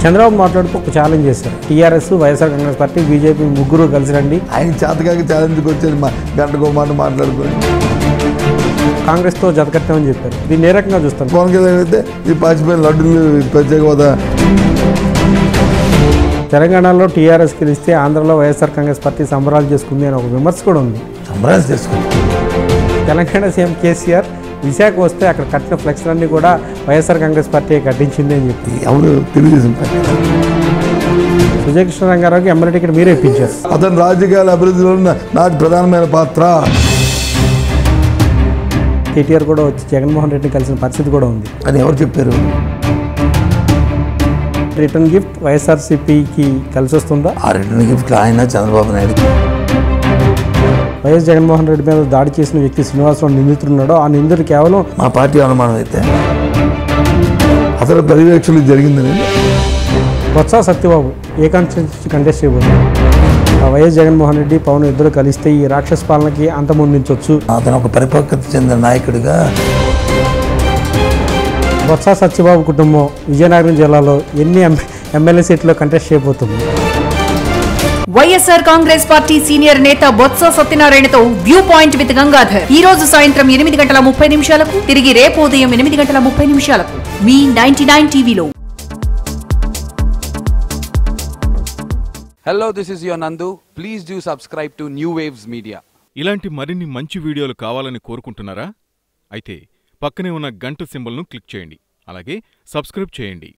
చంద్రబాబు మాట్లాడుతూ ఒక ఛాలెంజ్ చేశారు. TRS, YSR Congress party, BJP ముగ్గురు కలిసి రండి. ఆయన చేతకాక ఛాలెంజ్కి వచ్చేది గంటకో మాట మాట్లాడుకొని కాంగ్రెస్తో జతకట్టామని చెప్పారు. దీన్ని ఏ రకంగా చూస్తాను? పవన్ కళ్యాణ్ అయితే ఈ పాచిపోయిన లడ్డూలు ప్రత్యేక హోదా. తెలంగాణలో టీఆర్ఎస్ గెలిస్తే ఆంధ్రలో వైఎస్ఆర్ కాంగ్రెస్ పార్టీ సంబరాలు చేసుకుంది అని ఒక విమర్శ కూడా ఉంది. సంబరాలు చేసుకుంది. తెలంగాణ సీఎం కేసీఆర్ విశాఖ వస్తే అక్కడ కట్టిన ఫ్లెక్స్లన్నీ కూడా వైఎస్ఆర్ కాంగ్రెస్ పార్టీ కట్టించింది అని చెప్పి ఎవరు తెలుగుదేశం పార్టీ. సుజయ్ కృష్ణరంగారావుకి ఎమ్మెల్యే టికెట్ మీరే ఇప్పించారు. అతను రాజకీయాల అభివృద్ధిలో నాటి ప్రధానమైన పాత్ర. కేటీఆర్ కూడా వచ్చి జగన్మోహన్ రెడ్డిని కలిసిన పరిస్థితి కూడా ఉంది. అని ఎవరు చెప్పారు? రిటర్న్ గిఫ్ట్ వైఎస్ఆర్సీపీకి కలిసి వస్తుందా? ఆ రిటర్న్ గిఫ్ట్ ఆయన చంద్రబాబు నాయుడు. వైఎస్ జగన్మోహన్ రెడ్డి మీద దాడి చేసిన వ్యక్తి శ్రీనివాసరావు నిందితున్నాడో ఆ నిందితుడు కేవలం మా పార్టీ అనుమానం అయితే అసలు పర్యవేక్షణ జరిగిందని. బొత్స సత్యబాబు ఏ కాన్స్టిట్యూన్సీ కంటెస్ట్ చేయబోతున్నారు? వైఎస్ జగన్మోహన్ రెడ్డి, పవన్ ఇద్దరు కలిస్తే ఈ రాక్షస పాలనకి అంతమొందించవచ్చు. అతను ఒక పరిపక్వత చెందిన నాయకుడిగా. బొత్స సత్యబాబు కుటుంబం విజయనగరం జిల్లాలో ఎన్ని ఎమ్మెల్యే సీట్లో కంటెస్ట్ చేయబోతుంది? వైఎస్ఆర్ కాంగ్రెస్ పార్టీ సీనియర్ నేత బొత్స సత్యనారాయణతో వ్యూ పాయింట్ విత్ గంగాధర్ ఈ రోజు సాయంత్రం 8:30 తిరిగి రేపు ఉదయం 8:30 మీ 99 టీవీలో. Hello, this is your Nandu. Please do subscribe to New Waves Media. ఇలాంటి మరిన్ని మంచి వీడియోలు కావాలని కోరుకుంటున్నారా? అయితే పక్కనే ఉన్న గంట సింబల్ను క్లిక్ చేయండి. అలాగే సబ్స్క్రైబ్ చేయండి.